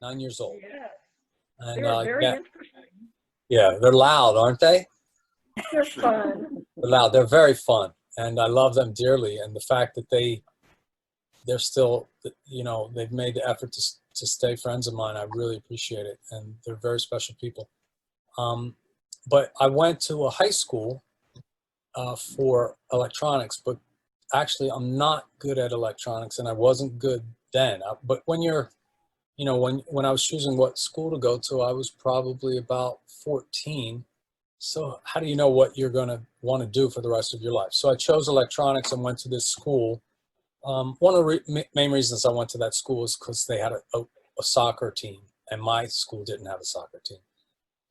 9 years old. Yes, And they're very yeah, interesting. yeah, they're loud, aren't they? They're fun. They're loud. They're very fun, and I love them dearly. And the fact that they're still, they've made the effort to stay friends of mine. I really appreciate it, and they're very special people. But I went to a high school for electronics, but actually I'm not good at electronics, and I wasn't good then. But when you're, when I was choosing what school to go to, I was probably about 14. So how do you know what you're going to want to do for the rest of your life? So I chose electronics and went to this school. One of the main reasons I went to that school is because they had a soccer team, and my school didn't have a soccer team.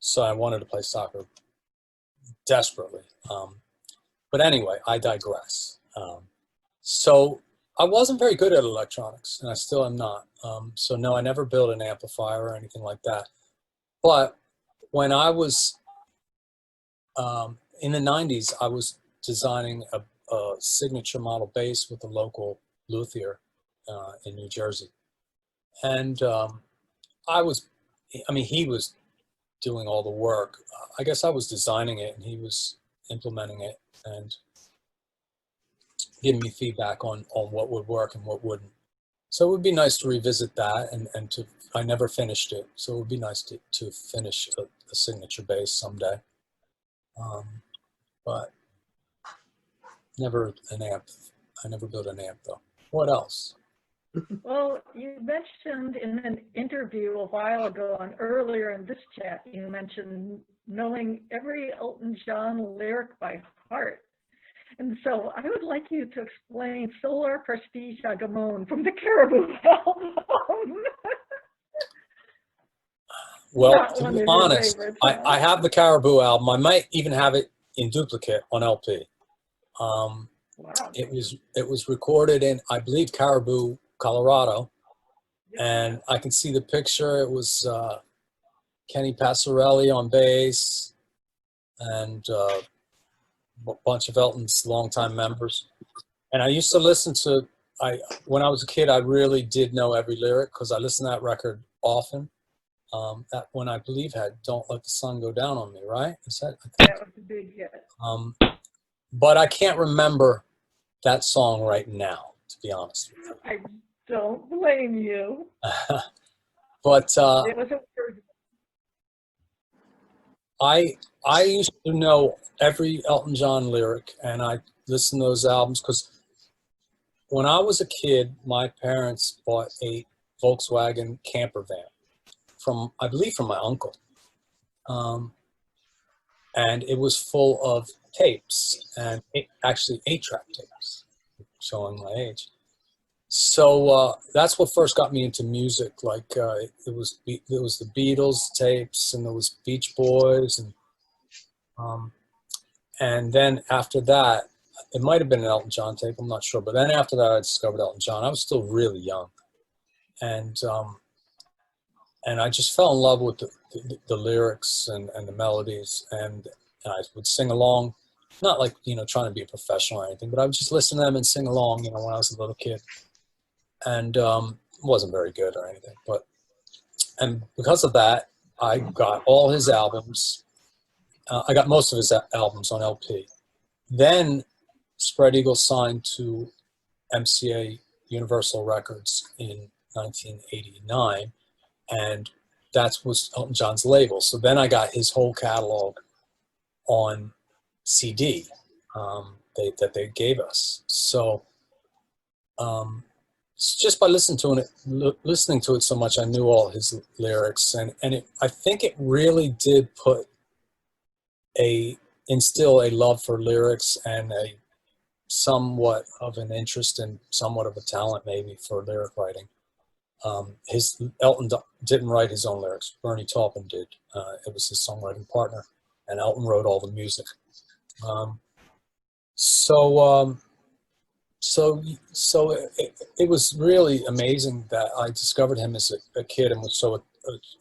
So I wanted to play soccer desperately. But anyway, I digress. So I wasn't very good at electronics, and I still am not. So no, I never built an amplifier or anything like that. But when I was in the 90s, I was designing a signature model bass with a local luthier in New Jersey. And he was doing all the work. I guess I was designing it and he was implementing it and giving me feedback on what would work and what wouldn't. So it would be nice to revisit that I never finished it. So it would be nice to finish a signature bass someday. But never an amp. I never built an amp though. What else? Well, you mentioned in an interview a while ago and earlier in this chat, you mentioned knowing every Elton John lyric by heart. And so I would like you to explain Solar Prestige Agamon from the Caribou album. Well, to be honest, I have the Caribou album. I might even have it in duplicate on LP. Wow. It was recorded in, I believe, Caribou, Colorado, and I can see the picture. It was Kenny Passarelli on bass, and a bunch of Elton's longtime members. And I used to listen to. When I was a kid, I really did know every lyric because I listened to that record often. That one I believe had "Don't Let the Sun Go Down on Me," right? Is that? That was a big hit. But I can't remember that song right now, to be honest with you. I don't blame you. But it was a weird. I used to know every Elton John lyric, and I listened to those albums because when I was a kid, my parents bought a Volkswagen camper van I believe from my uncle. And it was full of tapes, and actually 8-track tapes, showing my age. So that's what first got me into music. Like it was the Beatles tapes, and there was Beach Boys, and then after that, it might have been an Elton John tape. I'm not sure, but then after that, I discovered Elton John. I was still really young, and I just fell in love with the lyrics and the melodies, and I would sing along, not like, trying to be a professional or anything, but I would just listen to them and sing along, when I was a little kid. And wasn't very good or anything, and because of that, I got all his albums. I got most of his albums on LP. Then Spread Eagle signed to MCA Universal Records in 1989. And that was Elton John's label. So then I got his whole catalog on CD that they gave us. So just by listening to it so much, I knew all his lyrics, and I think it really did instill a love for lyrics and a somewhat of an interest and somewhat of a talent maybe for lyric writing. Elton didn't write his own lyrics. Bernie Taupin did. It was his songwriting partner, and Elton wrote all the music. So it was really amazing that I discovered him as a kid and was so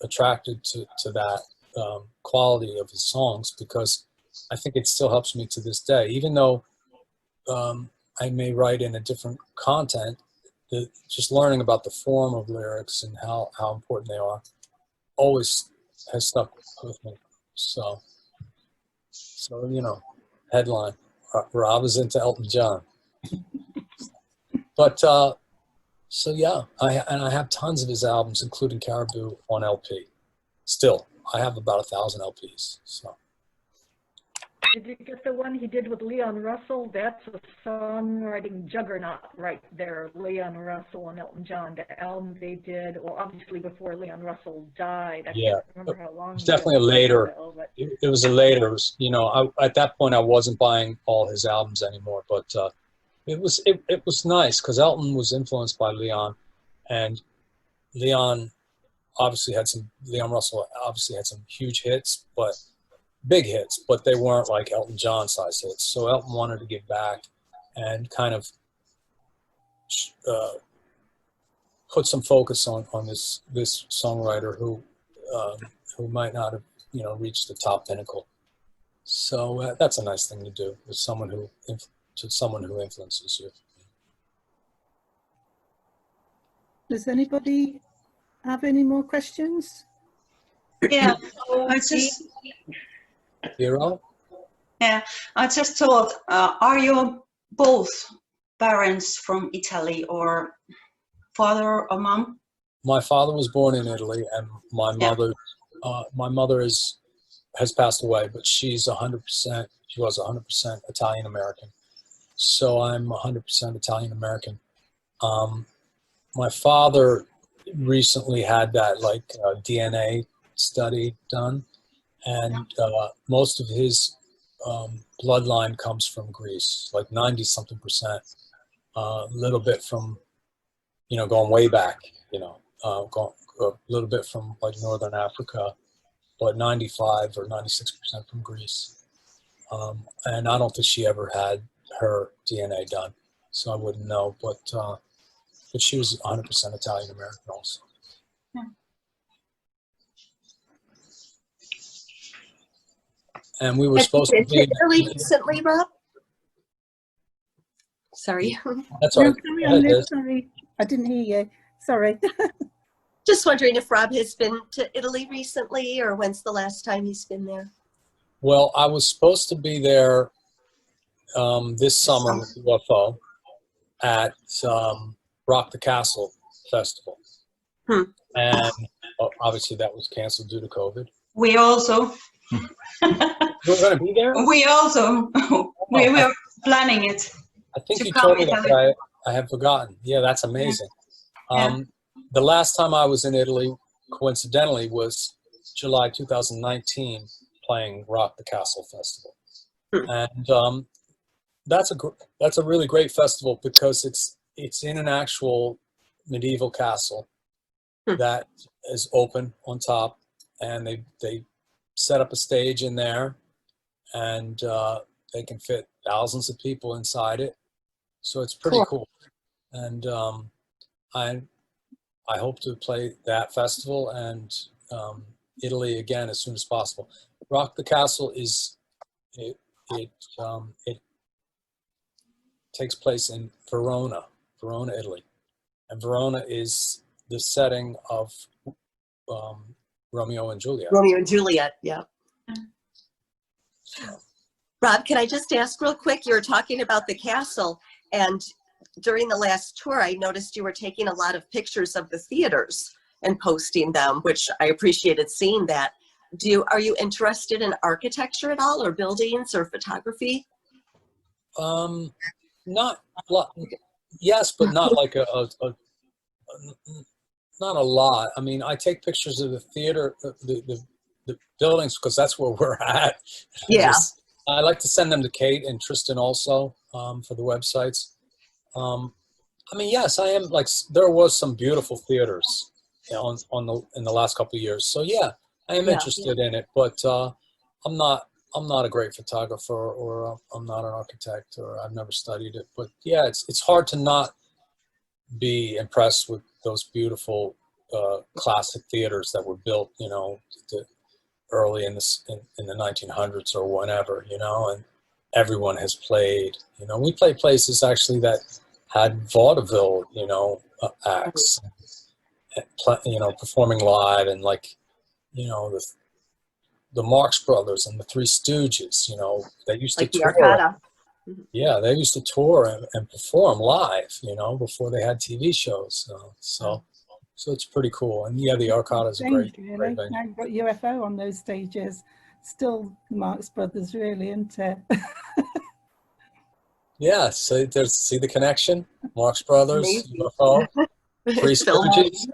attracted to that quality of his songs, because I think it still helps me to this day, even though I may write in a different content. just learning about the form of lyrics and how important they are always has stuck with me. So you know, headline, Rob is into Elton John. But so yeah, I have tons of his albums, including Caribou, on LP. Still, I have about 1,000 LPs. So. Did you get the one he did with Leon Russell? That's a songwriting juggernaut right there. Leon Russell and Elton John, the album they did, well, obviously before Leon Russell died. I can't remember how long. It was definitely a later. It was a later. It was, you know, at that point I wasn't buying all his albums anymore, but it was nice because Elton was influenced by Leon, and Leon Russell obviously had some huge hits, but big hits, but they weren't like Elton John size hits. So Elton wanted to give back and kind of put some focus on this songwriter who might not have, you know, reached the top pinnacle. So that's a nice thing to do with someone who influences you. Does anybody have any more questions? Yeah, I just. Hero? Yeah, I just thought, are you both parents from Italy, or father or mom? My father was born in Italy, and my mother has passed away, but she's 100%. She was 100% Italian American, so I'm 100% Italian American. My father recently had that DNA study done, and most of his bloodline comes from Greece, like 90-something%. A little bit from, you know, going way back, you know, going a little bit from like Northern Africa, but 95 or 96% from Greece. And I don't think she ever had her DNA done, so I wouldn't know. But she was 100% Italian American also. Yeah. And we were supposed to be in Italy recently, Rob? Sorry. That's all right. No, sorry, I didn't hear you. Sorry. Just wondering if Rob has been to Italy recently, or when's the last time he's been there? Well, I was supposed to be there this summer with UFO at Rock the Castle Festival. And obviously that was canceled due to COVID. We also. We're going to be there? We also. We were planning it. I think you told me that, I have forgotten. Yeah, that's amazing. Yeah. The last time I was in Italy, coincidentally, was July 2019, playing Rock the Castle Festival. And that's a really great festival because it's in an actual medieval castle that is open on top, and they set up a stage in there, and they can fit thousands of people inside it. So it's pretty cool. And I hope to play that festival and Italy again as soon as possible. Rock the Castle it takes place in Verona, Italy, and Verona is the setting of Romeo and Juliet. Romeo and Juliet, yeah. Rob, can I just ask real quick? You were talking about the castle, and during the last tour, I noticed you were taking a lot of pictures of the theaters and posting them, which I appreciated seeing that. Are you interested in architecture at all, or buildings, or photography? Yes, but not like not a lot. I mean, I take pictures of the theater, the buildings, because that's where we're at. Yeah. I like to send them to Kate and Tristan also for the websites. I mean, yes, I am. Like, there was some beautiful theaters in the last couple of years. So yeah, I am interested in it, but I'm not a great photographer, or I'm not an architect, or I've never studied it. But yeah, it's hard to not be impressed with those beautiful classic theaters that were built, you know, early in the 1900s or whenever, you know, and everyone has played. You know, we play places actually that had vaudeville, you know, acts, you know, performing live, and like, you know, the Marx Brothers and the Three Stooges, you know, they used to Like the tour. Arcada. Yeah, they used to tour and perform live, you know, before they had TV shows. So it's pretty cool. And yeah, the Arcada is a great Changed, really. venue. Now you've got UFO on those stages. Still the Marx Brothers, really, isn't it? Yeah, so there's, see the connection? Marx Brothers, Amazing. UFO, Three It's Phil Stooges,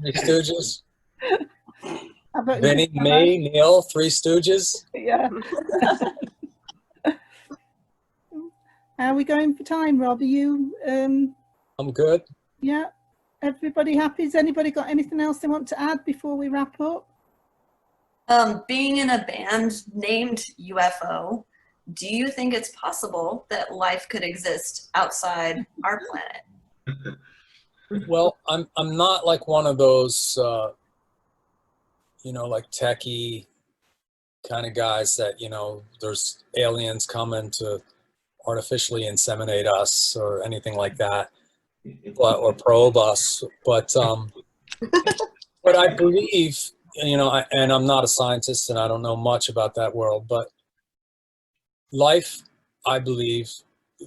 Three Stooges, How about Vinny, you, me, Neil, Three Stooges. yeah. How are we going for time, Rob? Are you, I'm good. yeah? Everybody happy? Has anybody got anything else they want to add before we wrap up? Being in a band named UFO, do you think it's possible that life could exist outside our planet? Well, I'm not like one of those, you know, like techie kind of guys that, you know, there's aliens coming to artificially inseminate us or anything like that, or probe us. But I believe, you know, and I'm not a scientist and I don't know much about that world, but life, I believe,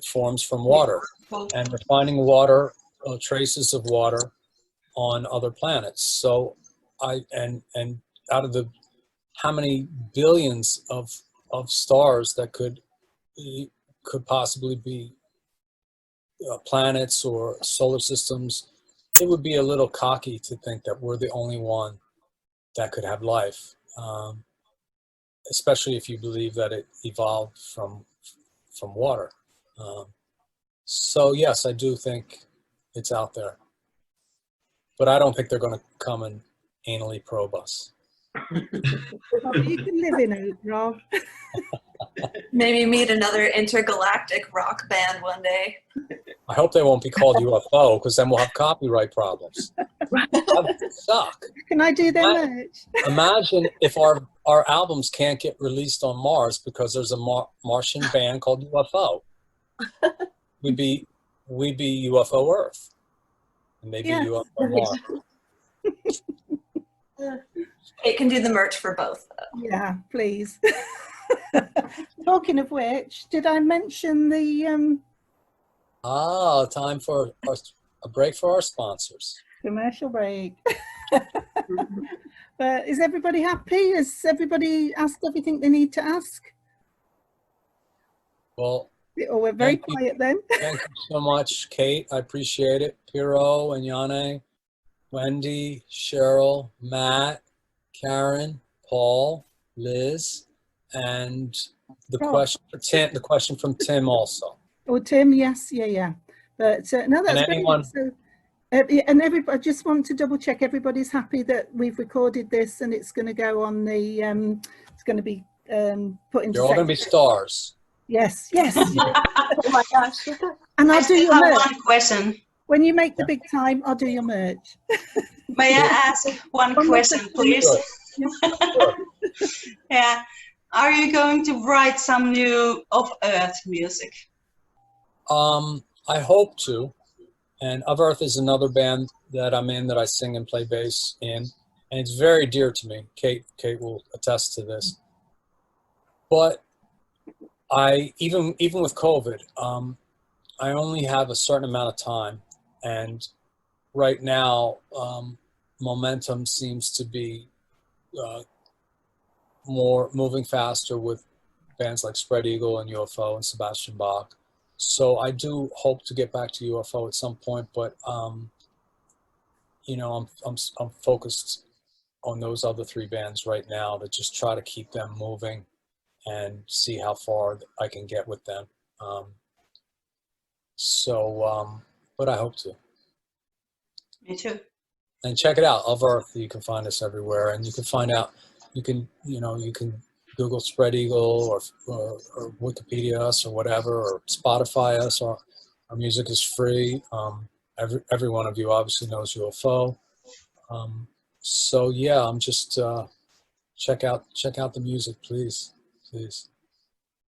forms from water, and we're finding water, traces of water on other planets. So and out of the how many billions of stars that could possibly be planets or solar systems, it would be a little cocky to think that we're the only one that could have life, especially if you believe that it evolved from water. So yes, I do think it's out there, but I don't think they're going to come and anally probe us. Rob, you can live in it, Rob. Maybe meet another intergalactic rock band one day. I hope they won't be called UFO, because then we'll have copyright problems. That would suck. Can I do their merch? Imagine if our albums can't get released on Mars because there's a Martian band called UFO. We'd be UFO Earth, and maybe Yes. UFO Mars. It can do the merch for both, though. Yeah, please. Talking of which, did I mention the Time for a break for our sponsors. commercial break? But is everybody happy? Has everybody asked everything they need to ask? Well, Or we're very Thank you. quiet then. thank you so much, Kate. I appreciate it. Piero and Yane, Wendy, Cheryl, Matt, Karen, Paul, Liz, and the Rob. question for Tim. The question from Tim also. Or Tim, yes, yeah. But no, that's very anyone- good. So, and everybody, I just want to double check everybody's happy that we've recorded this and it's going to go on the, it's going to be put into. You're all going to be stars. Yes, yes. Oh my gosh. And I I'll do still your have merch. one question. When you make the big time, I'll do your merch. May I ask one One more question, question. please? Sure. Yeah. Are you going to write some new off-earth music? I hope to. And Of Earth is another band that I'm in that I sing and play bass in, and it's very dear to me. Kate will attest to this. But I even with COVID, I only have a certain amount of time, and right now momentum seems to be more moving faster with bands like Spread Eagle and UFO and Sebastian Bach. So I do hope to get back to UFO at some point, but you know, I'm focused on those other three bands right now to just try to keep them moving and see how far I can get with them. But I hope to. Me too. And check it out, Of Earth. You can find us everywhere, and you can find out. You can Google Spread Eagle or Wikipedia us or whatever, or Spotify us. Our music is free. Every one of you obviously knows UFO. So yeah, I'm just check out the music, please.